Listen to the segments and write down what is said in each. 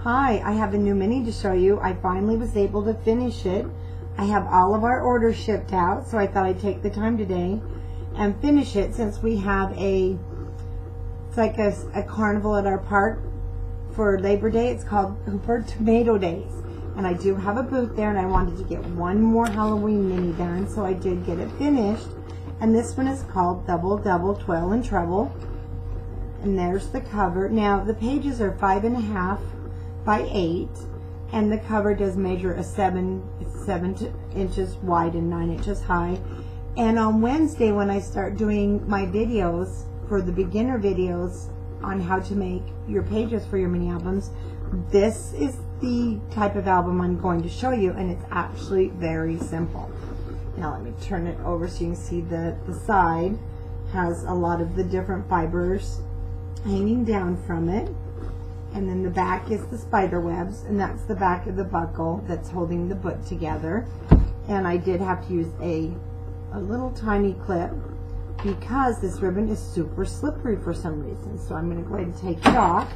Hi, I have a new mini to show you. I finally was able to finish it. I have all of our orders shipped out, so I thought I'd take the time today and finish it since we have it's like a carnival at our park for Labor Day. It's called Hooper Tomato Days. And I do have a booth there, and I wanted to get one more Halloween mini done, so I did get it finished. And this one is called Double Double Toil and Trouble. And there's the cover. Now, the pages are 5.5 by 8, and the cover does measure it's 7 inches wide and 9 inches high. And on Wednesday, when I start doing my videos for the beginner videos on how to make your pages for your mini albums, this is the type of album I'm going to show you, and it's actually very simple. Now let me turn it over so you can see the side has a lot of the different fibers hanging down from it. And then the back is the spider webs, and that's the back of the buckle that's holding the book together. And I did have to use a little tiny clip because this ribbon is super slippery for some reason. So I'm going to go ahead and take it off.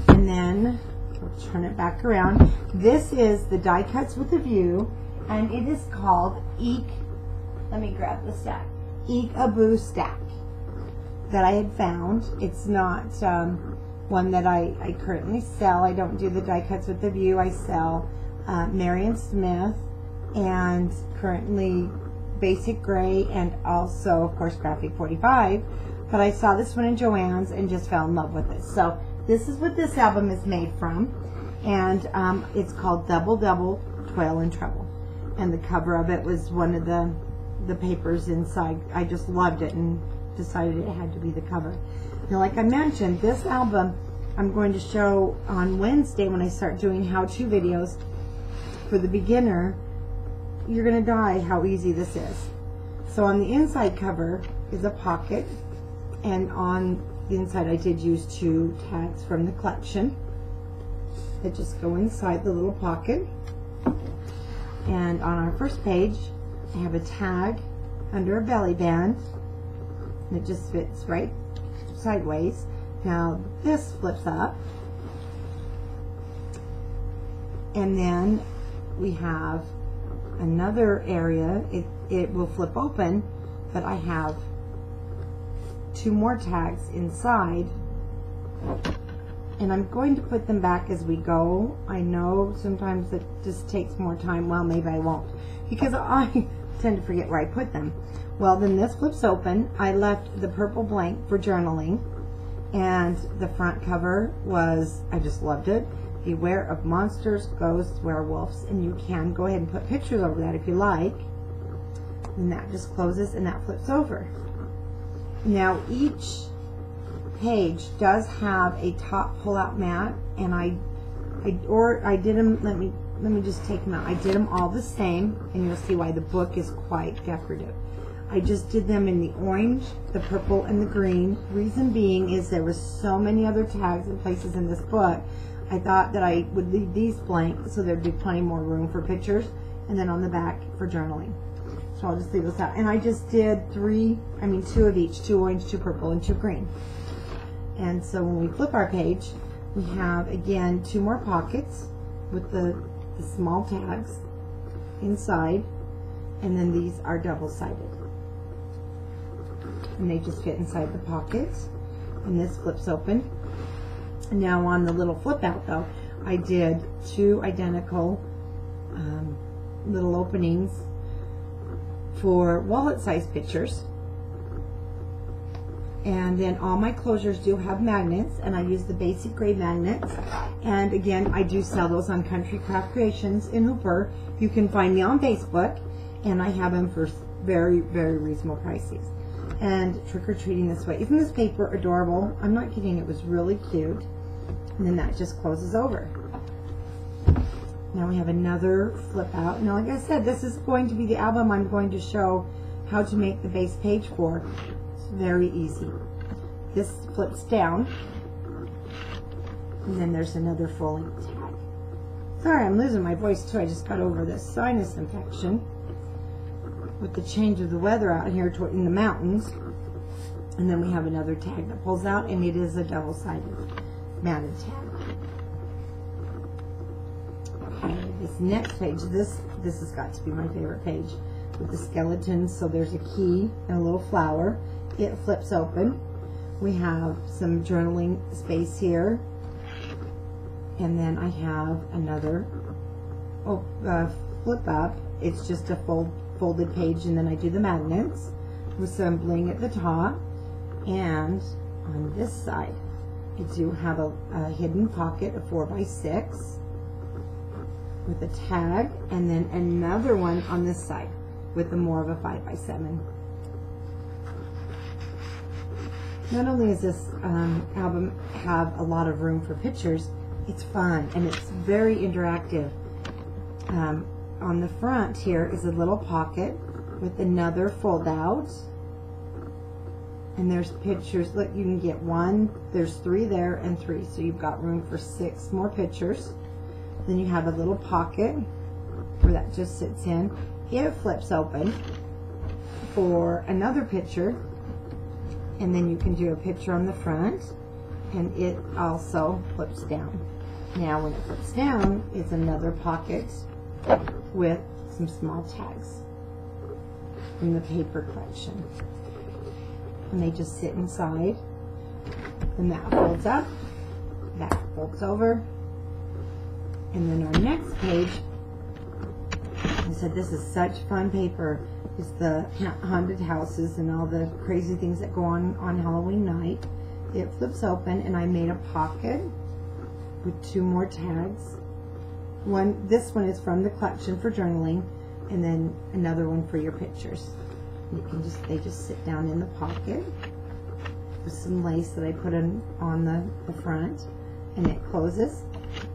And then we'll turn it back around. This is the Die Cuts with a View, and it is called let me grab the stack. Eek-a-Boo Stack that I had found. It's not one that I currently sell. I don't do the Die Cuts with the View. I sell Marion Smith and currently Basic Gray and also, of course, Graphic 45. But I saw this one in Joann's and just fell in love with it. So this is what this album is made from. And it's called Double Double Toil and Trouble. And the cover of it was one of the papers inside. I just loved it and decided it had to be the cover. Now, like I mentioned, this album I'm going to show on Wednesday when I start doing how-to videos for the beginner. You're going to die how easy this is. So on the inside cover is a pocket, and on the inside I did use 2 tags from the collection that just go inside the little pocket. And on our first page I have a tag under a belly band, and it just fits right sideways. Now this flips up, and then we have another area. It will flip open, but I have 2 more tags inside, and I'm going to put them back as we go. I know sometimes it just takes more time. Well, maybe I won't, because I tend to forget where I put them. Well, then this flips open. I left the purple blank for journaling, and the front cover was, I just loved it. Beware of monsters, ghosts, werewolves, and you can go ahead and put pictures over that if you like. And that just closes and that flips over. Now each page does have a top pull-out mat, and I did them. Let me just take them out. I did them all the same, and you'll see why the book is quite decorative. I just did them in the orange, the purple, and the green. Reason being is there was so many other tags and places in this book. I thought that I would leave these blank so there'd be plenty more room for pictures, and then on the back for journaling. So I'll just leave this out. And I just did 2 of each, 2 orange, 2 purple, and 2 green. And so when we flip our page, we have again 2 more pockets with the small tags inside, and then these are double-sided. And they just fit inside the pockets, and this flips open. Now on the little flip out though, I did 2 identical little openings for wallet size pictures. And then all my closures do have magnets, and I use the Basic Gray magnets. And again, I do sell those on Country Craft Creations in Hooper. You can find me on Facebook, and I have them for very, very reasonable prices. And trick-or-treating this way. Isn't this paper adorable? I'm not kidding, it was really cute. And then that just closes over. Now we have another flip out. Now, like I said, this is going to be the album I'm going to show how to make the base page for. It's very easy. This flips down, and then there's another full-length tag. Sorry, I'm losing my voice too. I just got over this sinus infection with the change of the weather out here in the mountains. And then we have another tag that pulls out, and it is a double-sided matted tag. This next page, this has got to be my favorite page with the skeletons. So there's a key and a little flower. It flips open. We have some journaling space here. And then I have another flip up. It's just a folded page, and then I do the magnets with some bling at the top. And on this side, I do have a hidden pocket, a 4x6 with a tag, and then another one on this side with more of a 5x7. Not only does this album have a lot of room for pictures, it's fun and it's very interactive. On the front here is a little pocket with another fold out, and there's pictures. Look, you can get one, there's 3 there and 3, so you've got room for 6 more pictures. Then you have a little pocket where that just sits in. It flips open for another picture, and then you can do a picture on the front, and it also flips down. Now when it flips down, it's another pocket with some small tags from the paper collection, and they just sit inside. And that folds up, that folds over, and then our next page, I said this is such fun paper, is the haunted houses and all the crazy things that go on Halloween night. It flips open, and I made a pocket with 2 more tags. This one is from the collection for journaling, and then another one for your pictures. You can they just sit down in the pocket with some lace that I put on the front, and it closes.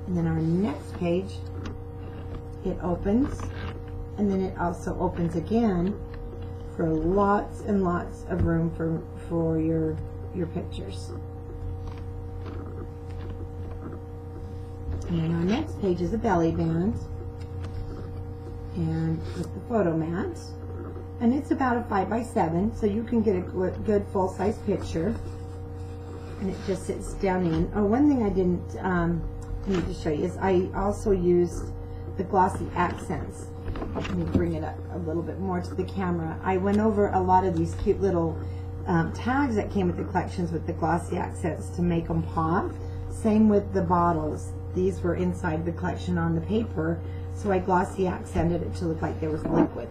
And then our next page, it opens, and then it also opens again for lots and lots of room for your pictures. And then our next page is a belly band, and with the photo mat, and it's about a 5x7, so you can get a good full-size picture, and it just sits down in. Oh, one thing I didn't need to show you is I also used the glossy accents. Let me bring it up a little bit more to the camera. I went over a lot of these cute little tags that came with the collections with the glossy accents to make them pop. Same with the bottles. These were inside the collection on the paper, so I glossy accented it to look like there was liquid.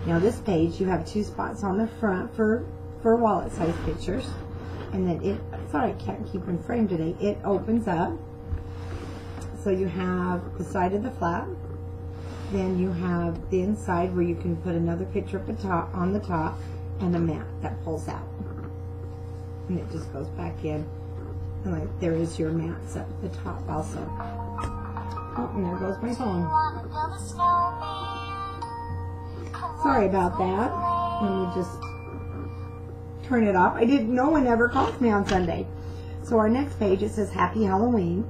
Now this page, you have 2 spots on the front for wallet size pictures, and then sorry, I can't keep in frame today. It opens up, so you have the side of the flap, then you have the inside where you can put another picture at the top, on the top, and a mat that pulls out, and it just goes back in. And like there is your mats up at the top also. Oh, and there goes my phone. Sorry about that. Let me just turn it off. No one ever calls me on Sunday. So our next page, it says Happy Halloween,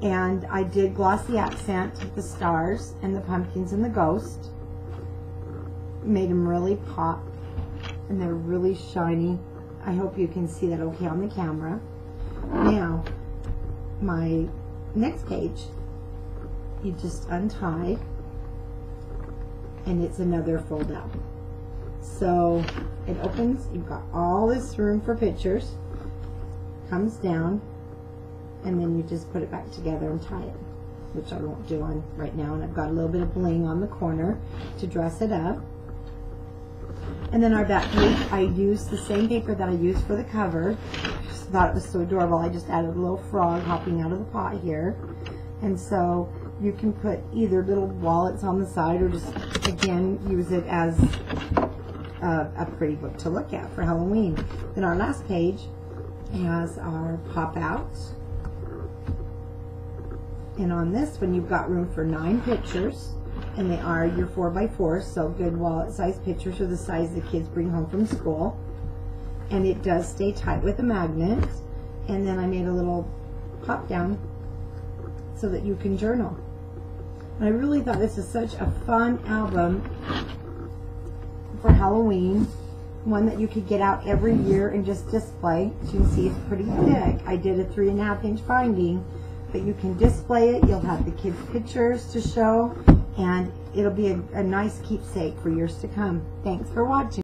and I did glossy accent the stars and the pumpkins and the ghost. Made them really pop, and they're really shiny. I hope you can see that okay on the camera. Now, my next page, you just untie, and it's another fold out. So it opens, you've got all this room for pictures, comes down, and then you just put it back together and tie it, which I won't do on right now. And I've got a little bit of bling on the corner to dress it up. And then our back page, I used the same paper that I used for the cover. I thought it was so adorable. I just added a little frog hopping out of the pot here. And so you can put either little wallets on the side, or just, again, use it as a pretty book to look at for Halloween. Then our last page has our pop out. And on this one, you've got room for 9 pictures. And they are your 4x4s, so good wallet size pictures are the size the kids bring home from school. And it does stay tight with a magnet. And then I made a little pop down so that you can journal. And I really thought this is such a fun album for Halloween, one that you could get out every year and just display. As you can see, it's pretty thick. I did a 3.5-inch binding, but you can display it. You'll have the kids' pictures to show, and it'll be a nice keepsake for years to come. Thanks for watching.